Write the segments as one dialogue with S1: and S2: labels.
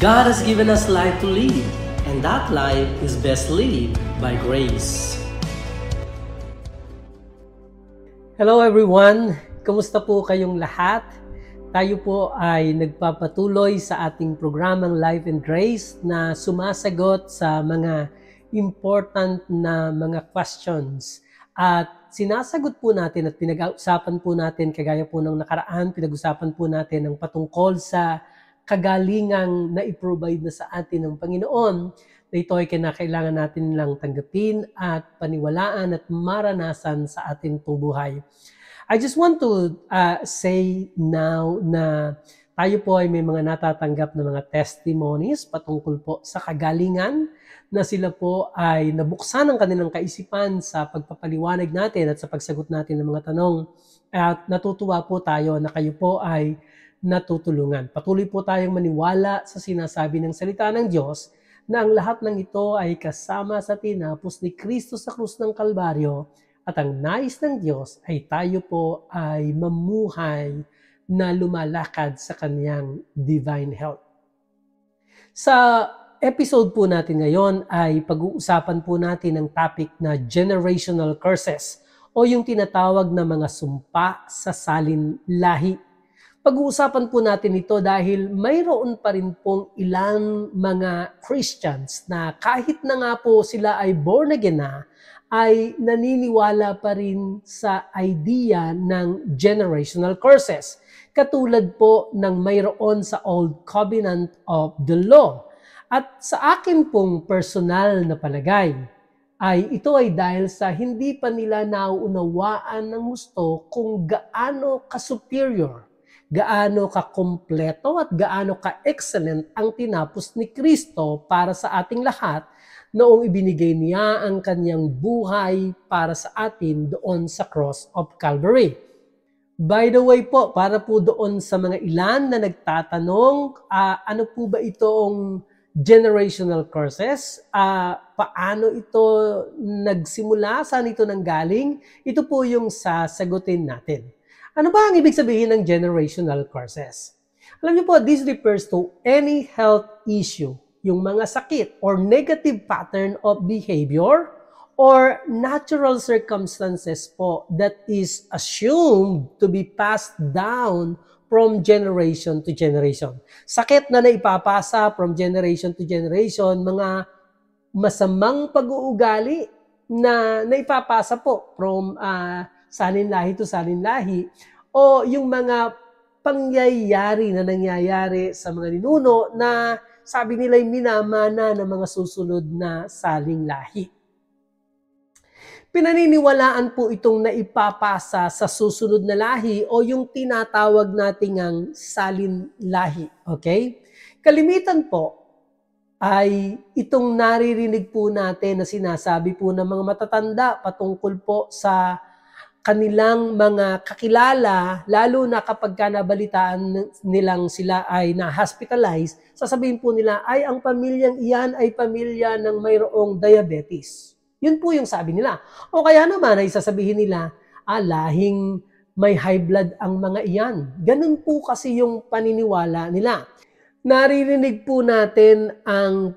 S1: God has given us life to live, and that life is best lived by grace. Hello everyone! Kumusta po kayong lahat? Tayo po ay nagpapatuloy sa ating programang Life and Grace na sumasagot sa mga important na mga questions. At sinasagot po natin at pinag-usapan po natin, kagaya po ng nakaraan, pinag-usapan po natin ang patungkol sa kagalingang na i-provide na sa atin ng Panginoon, na ito ay kinakailangan natin lang tanggapin at paniwalaan at maranasan sa ating pong buhay. I just want to say now na tayo po ay may mga natatanggap na mga testimonies patungkol po sa kagalingan na sila po ay nabuksan ang kanilang kaisipan sa pagpapaliwanag natin at sa pagsagot natin ng mga tanong. At natutuwa po tayo na kayo po ay natutulungan. Patuloy po tayong maniwala sa sinasabi ng salita ng Diyos na ang lahat ng ito ay kasama sa tinapos ni Kristo sa krus ng Kalbaryo. At ang nais ng Diyos ay tayo po ay mamuhay na lumalakad sa kanyang divine health. Sa episode po natin ngayon ay pag-uusapan po natin ang topic na generational curses o yung tinatawag na mga sumpa sa salin lahi. Pag-uusapan po natin ito dahil mayroon pa rin pong ilang mga Christians na kahit na nga po sila ay born again na, ay naniniwala pa rin sa idea ng generational curses. Katulad po ng mayroon sa Old Covenant of the Law. At sa akin pong personal na palagay, ay ito ay dahil sa hindi pa nila nauunawaan ng gusto kung gaano ka-superior, gaano ka-kompleto at gaano ka-excellent ang tinapos ni Kristo para sa ating lahat noong ibinigay niya ang kanyang buhay para sa atin doon sa cross of Calvary. By the way po, para po doon sa mga ilan na nagtatanong, ano po ba itong generational curses? Paano ito nagsimula? Saan ito nanggaling? Ito po yung sasagutin natin. Ano ba ang ibig sabihin ng generational curses? Alam niyo po, this refers to any health issue, yung mga sakit or negative pattern of behavior or natural circumstances po that is assumed to be passed down from generation to generation. Sakit na naipapasa from generation to generation, mga masamang pag-uugali na naipapasa po from salinlahi to salinlahi, o yung mga pangyayari na nangyayari sa mga ninuno na sabi nila'y minamana ng mga susunod na saling lahi. Pinaniniwalaan po itong naipapasa sa susunod na lahi o yung tinatawag nating ang salin lahi. Okay? Kalimitan po ay itong naririnig po natin na sinasabi po ng mga matatanda patungkol po sa kanilang mga kakilala, lalo na kapag nabalitaan nilang sila ay na-hospitalize, sasabihin po nila, ay ang pamilyang iyan ay pamilya ng mayroong diabetes. Yun po yung sabi nila. O kaya naman ay sasabihin nila, lahing may high blood ang mga iyan. Ganun po kasi yung paniniwala nila. Naririnig po natin ang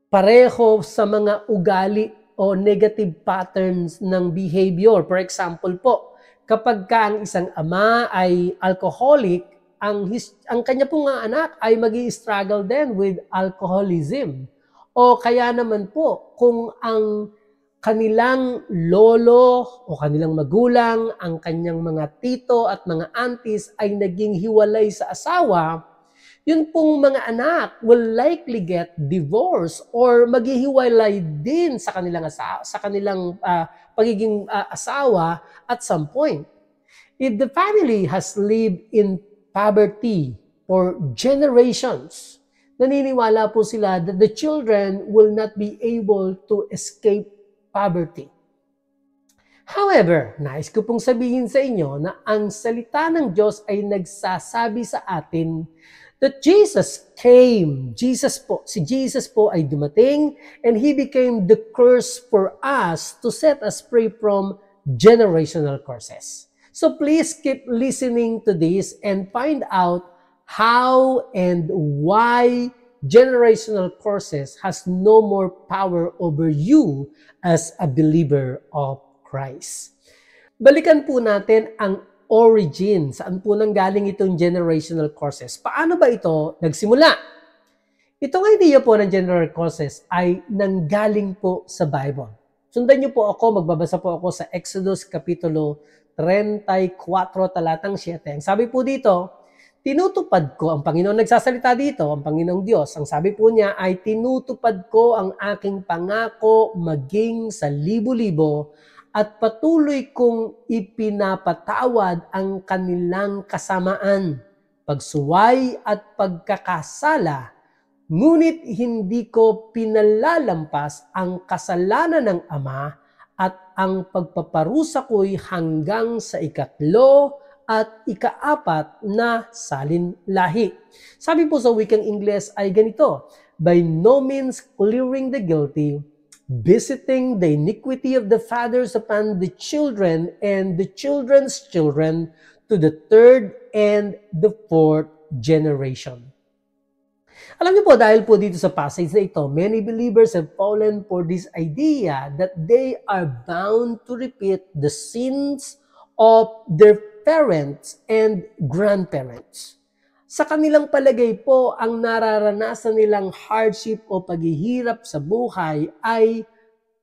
S1: pareho sa mga ugali o negative patterns ng behavior. For example po, kapag ang isang ama ay alcoholic, ang kanya pong anak ay magi-struggle din with alcoholism. O kaya naman po, kung ang kanilang lolo o kanilang magulang, ang kanyang mga tito at mga aunties ay naging hiwalay sa asawa, yun pong mga anak will likely get divorced or maghihiwalay din sa kanilang pagiging asawa at some point. If the family has lived in poverty for generations, naniniwala po sila that the children will not be able to escape poverty. However, nais ko pong sabihin sa inyo na ang salita ng Diyos ay nagsasabi sa atin that Jesus came. Si Jesus po ay dumating and He became the curse for us to set us free from generational curses. So please keep listening to this and find out how and why generational curses has no more power over you as a believer of Christ. Balikan po natin ang origin. Saan po nanggaling itong generational curses? Paano ba ito nagsimula? Itong idea po ng generational curses ay nanggaling po sa Bible. Sundan niyo po ako, magbabasa po ako sa Exodus Kapitulo 34, talatang 7. Ang sabi po dito, tinutupad ko, ang Panginoon nagsasalita dito, ang Panginoong Diyos, ang sabi po niya ay tinutupad ko ang aking pangako maging sa libo-libo at patuloy kong ipinapatawad ang kanilang kasamaan, pagsuway at pagkakasala, ngunit hindi ko pinalalampas ang kasalanan ng ama at ang pagpaparusa ko'y hanggang sa 3 at 4 na salinlahi. Sabi po sa wikang Ingles ay ganito, by no means clearing the guilty, visiting the iniquity of the fathers upon the children and the children's children to the 3rd and the 4th generation. Alam niyo po, dahil po dito sa passage na ito, many believers have fallen for this idea that they are bound to repeat the sins of their parents and grandparents. Sa kanilang palagay po, ang nararanasan nilang hardship o paghihirap sa buhay ay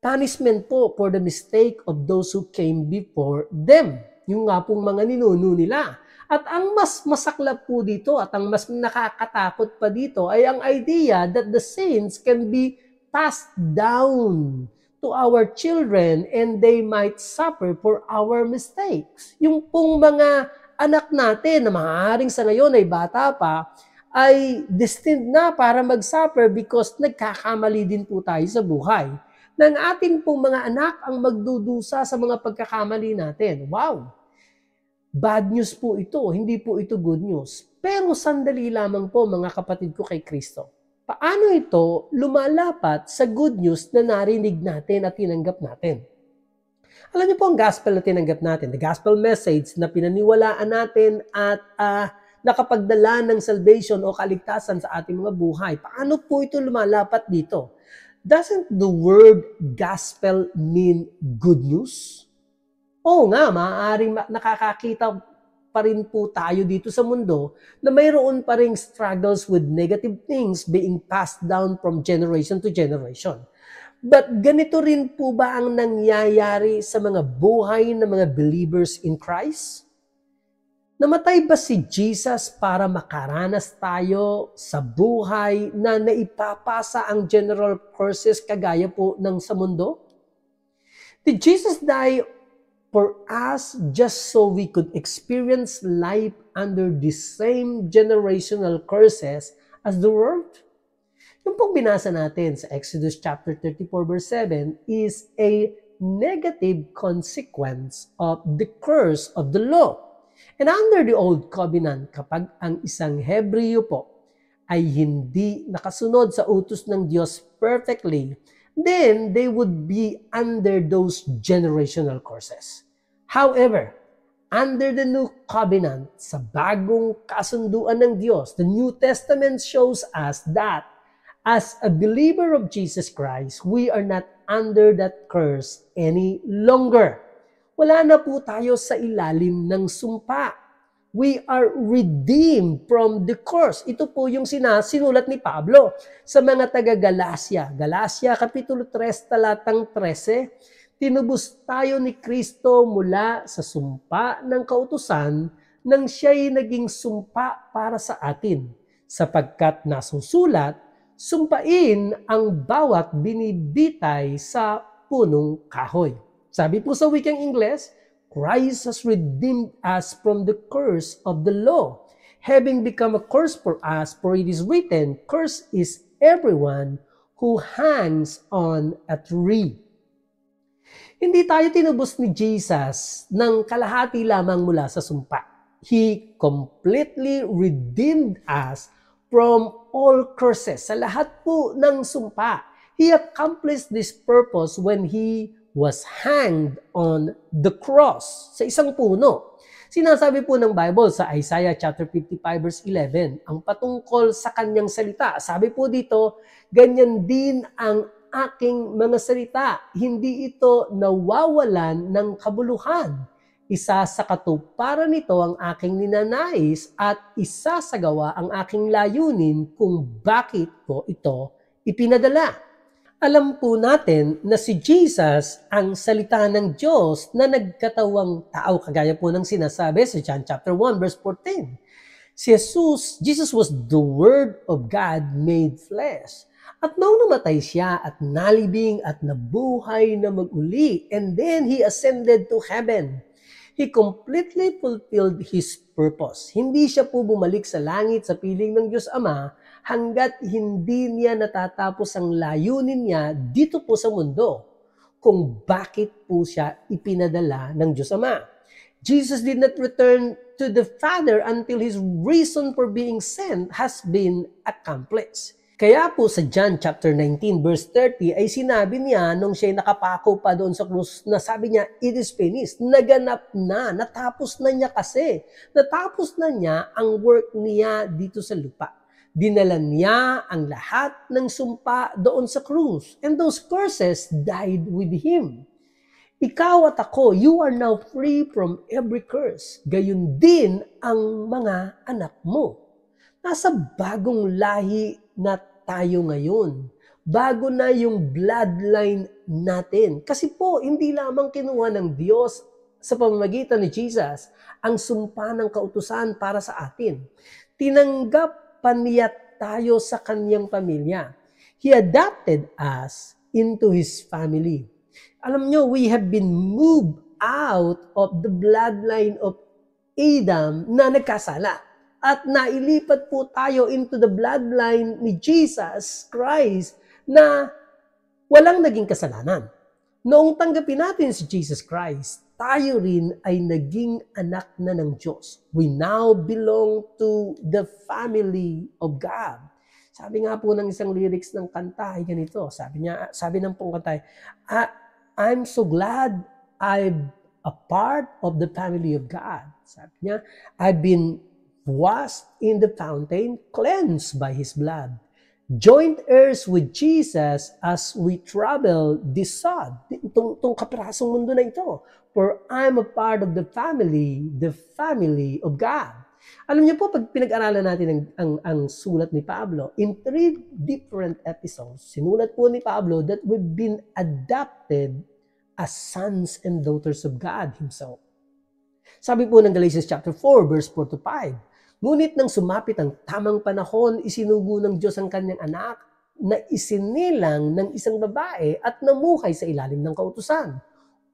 S1: punishment po for the mistake of those who came before them. Yung nga pong mga ninuno nila. At ang mas masaklap po dito at ang mas nakakatakot pa dito ay ang idea that the sins can be passed down to our children and they might suffer for our mistakes. Yung pong mga anak natin na maaaring sa ngayon ay bata pa, ay destined na para mag-suffer because nagkakamali din po tayo sa buhay. Nang atin pong mga anak ang magdudusa sa mga pagkakamali natin. Wow! Bad news po ito, hindi po ito good news. Pero sandali lamang po mga kapatid ko kay Kristo. Paano ito lumalapat sa good news na narinig natin at tinanggap natin? Alam niyo po ang gospel na tinanggap natin, the gospel message na pinaniwalaan natin at nakapagdala ng salvation o kaligtasan sa ating mga buhay. Paano po ito lumalapat dito? Doesn't the word gospel mean good news? Oo nga, maaaring nakakakita pa rin po tayo dito sa mundo na mayroon pa ring struggles with negative things being passed down from generation to generation. But ganito rin po ba ang nangyayari sa mga buhay ng mga believers in Christ? Namatay ba si Jesus para makaranas tayo sa buhay na naipapasa ang general curses kagaya po ng sa mundo? Did Jesus die for us just so we could experience life under the same generational curses as the world? Yung pong binasa natin sa Exodus chapter 34 verse 7 is a negative consequence of the curse of the law. And under the old covenant, kapag ang isang Hebreo po ay hindi nakasunod sa utos ng Diyos perfectly, then they would be under those generational curses. However, under the new covenant, sa bagong kasunduan ng Diyos, the New Testament shows us that as a believer of Jesus Christ, we are not under that curse any longer. Wala na po tayo sa ilalim ng sumpa. We are redeemed from the curse. Ito po yung sinulat ni Pablo sa mga taga-Galacia. Galacia, Kapitulo 3, talatang 13, tinubos tayo ni Kristo mula sa sumpa ng kautusan nang siya'y naging sumpa para sa atin, sapagkat nasusulat, sumpain ang bawat binibitay sa punong kahoy. Sabi po sa wikang Ingles, Christ has redeemed us from the curse of the law, having become a curse for us, for it is written, cursed is everyone who hangs on a tree. Hindi tayo tinubos ni Jesus ng kalahati lamang mula sa sumpa. He completely redeemed us from all curses. Sa lahat po ng sumpa. He accomplished this purpose when He was hanged on the cross, sa isang puno. Sinasabi po ng Bible sa Isaiah chapter 55 verse 11, ang patungkol sa kanyang salita. Sabi po dito, ganyan din ang aking mga salita, hindi ito nawawalan ng kabuluhan. Isa sa katuparan nito ang aking ninanais at isasagawa ang aking layunin kung bakit ko ito ipinadala. Alam po natin na si Jesus ang salita ng Diyos na nagkatawang tao, kagaya po ng sinasabi sa John chapter 1 verse 14. Si Jesus was the Word of God made flesh. At nung namatay siya at nalibing at nabuhay na mag-uli, and then He ascended to heaven, He completely fulfilled His purpose. Hindi siya po bumalik sa langit sa piling ng Diyos Ama hanggat hindi niya natatapos ang layunin niya dito po sa mundo kung bakit po siya ipinadala ng Diyos Ama. Jesus did not return to the Father until His reason for being sent has been accomplished. Kaya po sa John chapter 19 verse 30 ay sinabi niya nung siya'y nakapako pa doon sa krus na sabi niya, it is finished. Naganap na, natapos na niya kasi. Natapos na niya ang work niya dito sa lupa. Dinala niya ang lahat ng sumpa doon sa krus. And those curses died with Him. Ikaw at ako, you are now free from every curse. Gayon din ang mga anak mo. Nasa bagong lahi na tayo ngayon. Bago na yung bloodline natin. Kasi po, hindi lamang kinuha ng Diyos sa pamamagitan ni Jesus ang sumpa ng kautusan para sa atin. Tinanggap niya tayo sa kanyang pamilya. He adopted us into His family. Alam nyo, we have been moved out of the bloodline of Adam na nagkasala. At nailipat po tayo into the bloodline ni Jesus Christ na walang naging kasalanan. Noong tanggapin natin si Jesus Christ, tayo rin ay naging anak na ng Diyos. We now belong to the family of God. Sabi nga po ng isang lyrics ng kanta ay ganito. Sabi ng pong kanta, I'm so glad I'm a part of the family of God. Sabi niya, I've been washed in the fountain, cleansed by His blood. Joint heirs with Jesus as we travel this sod. Itong kaprasong mundo na ito. For I'm a part of the family of God. Alam niyo po, pag pinag-aralan natin ang sulat ni Pablo, in 3 different episodes, sinulat po ni Pablo that we've been adopted as sons and daughters of God Himself. Sabi po ng Galatians chapter 4, verse 4 to 5, ngunit nang sumapit ang tamang panahon, isinugo ng Diyos ang kanyang anak na isinilang ng isang babae at namuhay sa ilalim ng kautusan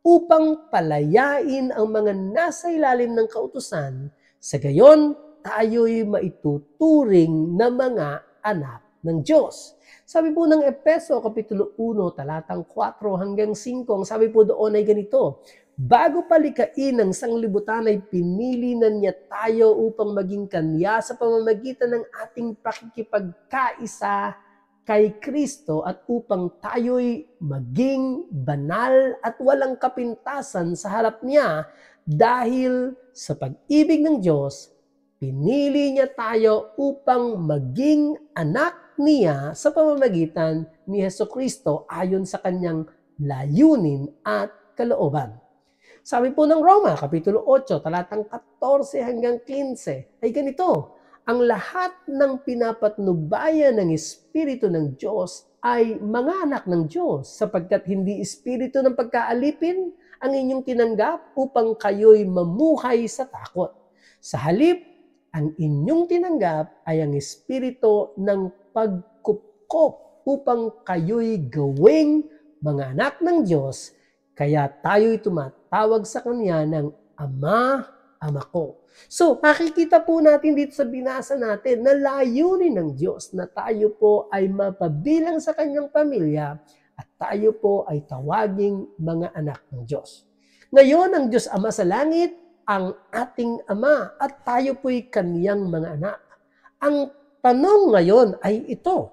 S1: upang palayain ang mga nasa ilalim ng kautusan. Sa gayon, tayo'y maituturing na mga anak ng Diyos. Sabi po ng Efeso, Kapitulo 1, talatang 4 hanggang 5, ang sabi po doon ay ganito, bago palikain ng sanglibutan ay pinili na niya tayo upang maging kanya sa pamamagitan ng ating pakikipagkaisa kay Kristo at upang tayo'y maging banal at walang kapintasan sa harap niya dahil sa pag-ibig ng Diyos, pinili niya tayo upang maging anak niya sa pamamagitan ni Hesukristo ayon sa kanyang layunin at kalooban. Sabi po ng Roma, Kapitulo 8, talatang 14 hanggang 15, ay ganito, ang lahat ng pinapatnubayan ng Espiritu ng Diyos ay mga anak ng Diyos, sapagkat hindi espiritu ng pagkaalipin ang inyong tinanggap upang kayo'y mamuhay sa takot. Sa halip, ang inyong tinanggap ay ang espiritu ng pagkupkop upang kayo'y gawing mga anak ng Diyos, kaya tayo'y tumatawag sa Kanya ng Ama, Ama ko. So, makikita po natin dito sa binasa natin na layunin ng Diyos na tayo po ay mapabilang sa Kanyang pamilya at tayo po ay tawaging mga anak ng Diyos. Ngayon, ang Diyos Ama sa langit, ang ating Ama at tayo po'y Kaniyang mga anak. Ang tanong ngayon ay ito,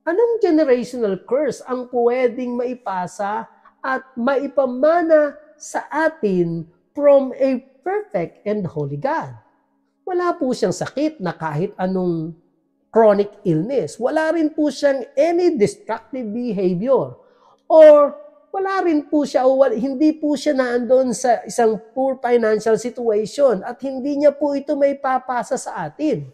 S1: anong generational curse ang pwedeng maipasa at maipamana sa atin from a perfect and holy God. Wala po siyang sakit na kahit anong chronic illness. Wala rin po siyang any destructive behavior. Or wala rin po siya, hindi po siya naandun sa isang poor financial situation at hindi niya po ito may papasa sa atin.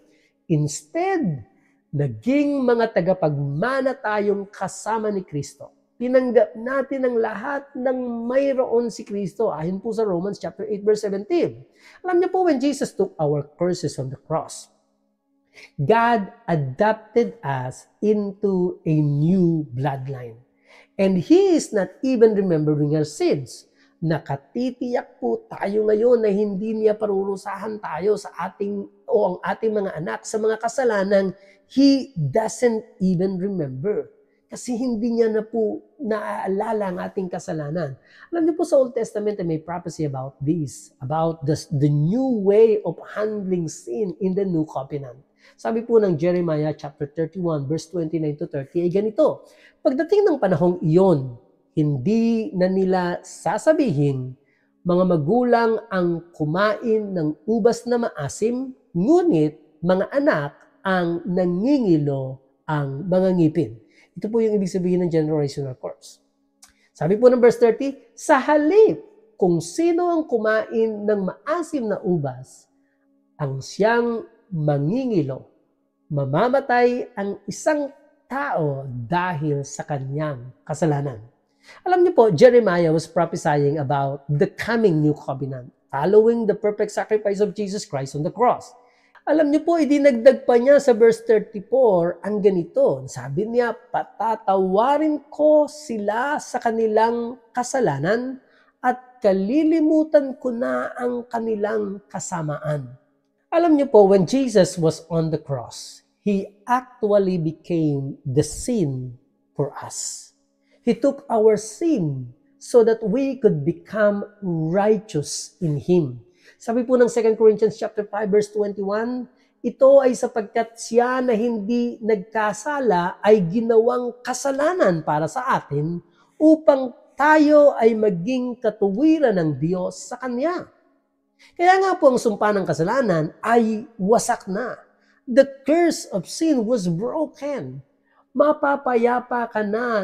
S1: Instead, naging mga tagapagmana tayong kasama ni Kristo. Tinanggap natin ang lahat ng mayroon si Kristo ayon po sa Romans chapter 8 verse 17. Alam niyo po, when Jesus took our curses on the cross, God adopted us into a new bloodline. And He is not even remembering our sins. Nakatitiyak po tayo ngayon na hindi niya parurusahan tayo sa ating o ang ating mga anak sa mga kasalanan He doesn't even remember. Kasi hindi niya na po naaalala ang ating kasalanan. Alam niyo po sa Old Testament may prophecy about this, about the new way of handling sin in the new covenant. Sabi po ng Jeremiah chapter 31 verse 29 to 30 ay ganito, pagdating ng panahong iyon, hindi na nila sasabihin, mga magulang ang kumain ng ubas na maasim, ngunit mga anak ang nangingilo ang mga ngipin. Ito po yung ibig sabihin ng generational curse. Sabi po ng verse 30, sa halip, kung sino ang kumain ng maasim na ubas, ang siyang mangingilo, mamamatay ang isang tao dahil sa kanyang kasalanan. Alam niyo po, Jeremiah was prophesying about the coming new covenant, following the perfect sacrifice of Jesus Christ on the cross. Alam niyo po, idinagdag pa niya sa verse 34 ang ganito. Sabi niya, patatawarin ko sila sa kanilang kasalanan at kalilimutan ko na ang kanilang kasamaan. Alam niyo po, when Jesus was on the cross, He actually became the sin for us. He took our sin so that we could become righteous in Him. Sabi po ng 2 Corinthians chapter 5 verse 21, ito ay sapagkat siya na hindi nagkasala ay ginawang kasalanan para sa atin upang tayo ay maging katuwiran ng Diyos sa Kanya. Kaya nga po ang sumpa ng kasalanan ay wasak na. The curse of sin was broken. Mapapayapa ka na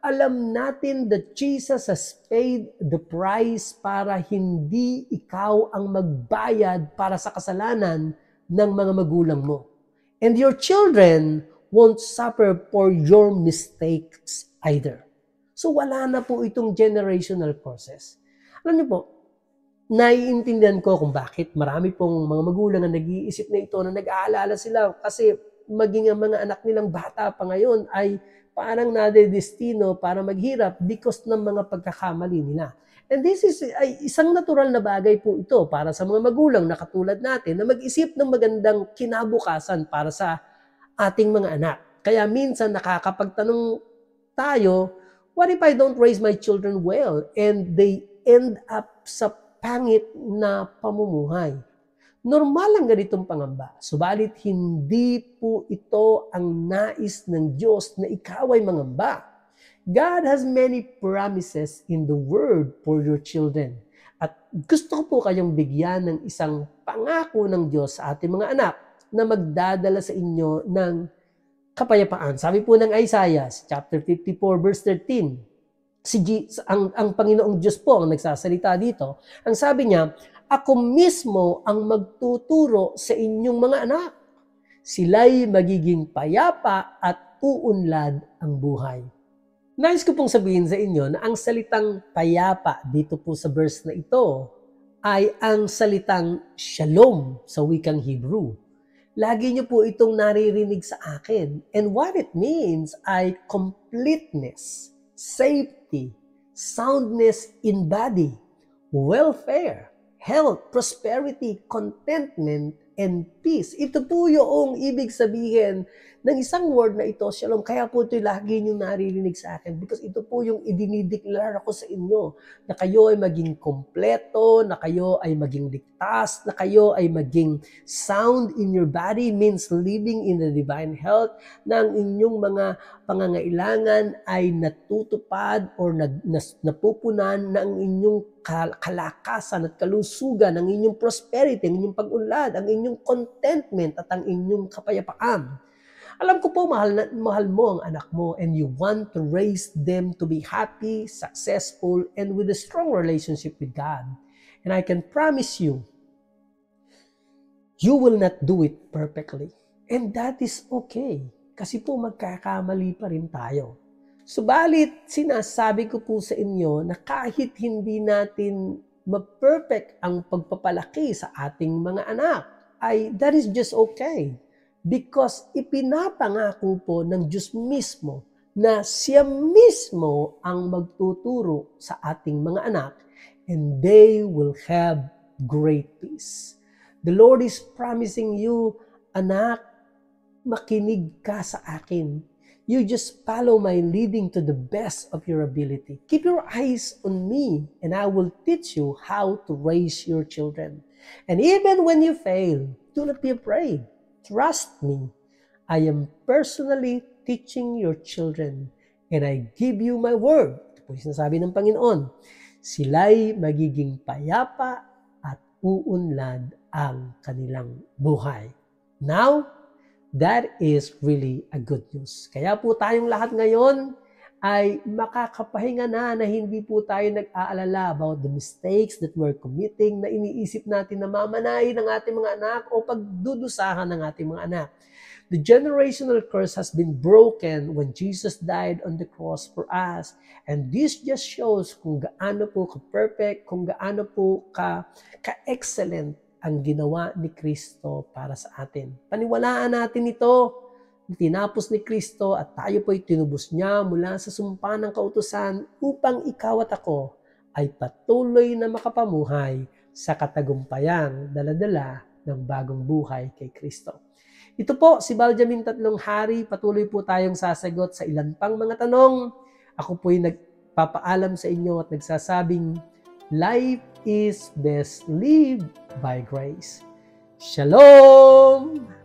S1: alam natin that Jesus has paid the price para hindi ikaw ang magbayad para sa kasalanan ng mga magulang mo. And your children won't suffer for your mistakes either. So wala na po itong generational process. Alam niyo po, naiintindihan ko kung bakit marami pong mga magulang na nag-iisip na ito, na nag-aalala sila kasi maging ang mga anak nilang bata pa ngayon ay parang nadedestino para maghirap because ng mga pagkakamali nila. And this is ay isang natural na bagay po ito para sa mga magulang na katulad natin na mag-isip ng magandang kinabukasan para sa ating mga anak. Kaya minsan nakakapagtanong tayo, what if I don't raise my children well and they end up sa pangit na pamumuhay? Normal ang ganitong pangamba, subalit hindi po ito ang nais ng Diyos na ikaw ay mangamba. God has many promises in the Word for your children. At gusto ko po kayong bigyan ng isang pangako ng Diyos sa ating mga anak na magdadala sa inyo ng kapayapaan. Sabi po ng Isaiah, chapter 54, verse 13, ang Panginoong Diyos po ang nagsasalita dito. Ang sabi niya, ako mismo ang magtuturo sa inyong mga anak. Sila'y magiging payapa at uunlad ang buhay. Nais ko pong sabihin sa inyo na ang salitang payapa dito po sa verse na ito ay ang salitang shalom sa wikang Hebrew. Lagi niyo po itong naririnig sa akin. And what it means ay completeness, safety, soundness in body, welfare, health, prosperity, contentment, and peace. Ito po yung ibig sabihin ng isang word na ito, shalom. Kaya po ito lagi niyong naririnig sa akin because ito po yung idinideklara ko sa inyo na kayo ay maging kompleto, na kayo ay maging ligtas, na kayo ay maging sound in your body, means living in the divine health, na ang inyong mga pangangailangan ay natutupad or napupunan, na ang inyong kalakasan at kalusugan, ang inyong prosperity, ang inyong pag-unlad, ang inyong contentment at ang inyong kapayapaan. Alam ko po, mahal mo ang anak mo and you want to raise them to be happy, successful, and with a strong relationship with God. And I can promise you, you will not do it perfectly. And that is okay. Kasi po magkakamali pa rin tayo. Subalit, sinasabi ko po sa inyo na kahit hindi natin ma-perfect ang pagpapalaki sa ating mga anak, that is just okay. Because ipinapangako po ng Diyos mismo na siya mismo ang magtuturo sa ating mga anak and they will have great peace. The Lord is promising you, anak, makinig ka sa akin. You just follow my leading to the best of your ability. Keep your eyes on me and I will teach you how to raise your children. And even when you fail, do not be afraid. Trust me. I am personally teaching your children and I give you my word. Ito po yung sinasabi ng Panginoon. Sila'y magiging payapa at uunlad ang kanilang buhay. Now, that is really a good news. Kaya po tayong lahat ngayon ay makakapahinga na hindi po tayo nag-aalala about the mistakes that we're committing, na iniisip natin na mamanahin ng ating mga anak o pagdudusahan ng ating mga anak. The generational curse has been broken when Jesus died on the cross for us. And this just shows kung gaano po ka-perfect, kung gaano po ka-excellent ang ginawa ni Kristo para sa atin. Paniwalaan natin ito. Tinapos ni Kristo at tayo po'y tinubos niya mula sa sumpa ng kautusan upang ikaw at ako ay patuloy na makapamuhay sa katagumpayan dala-dala ng bagong buhay kay Kristo. Ito po si Baljamin Tatlong Hari. Patuloy po tayong sasagot sa ilan pang mga tanong. Ako po'y nagpapaalam sa inyo at nagsasabing, life is best lived by grace. Shalom!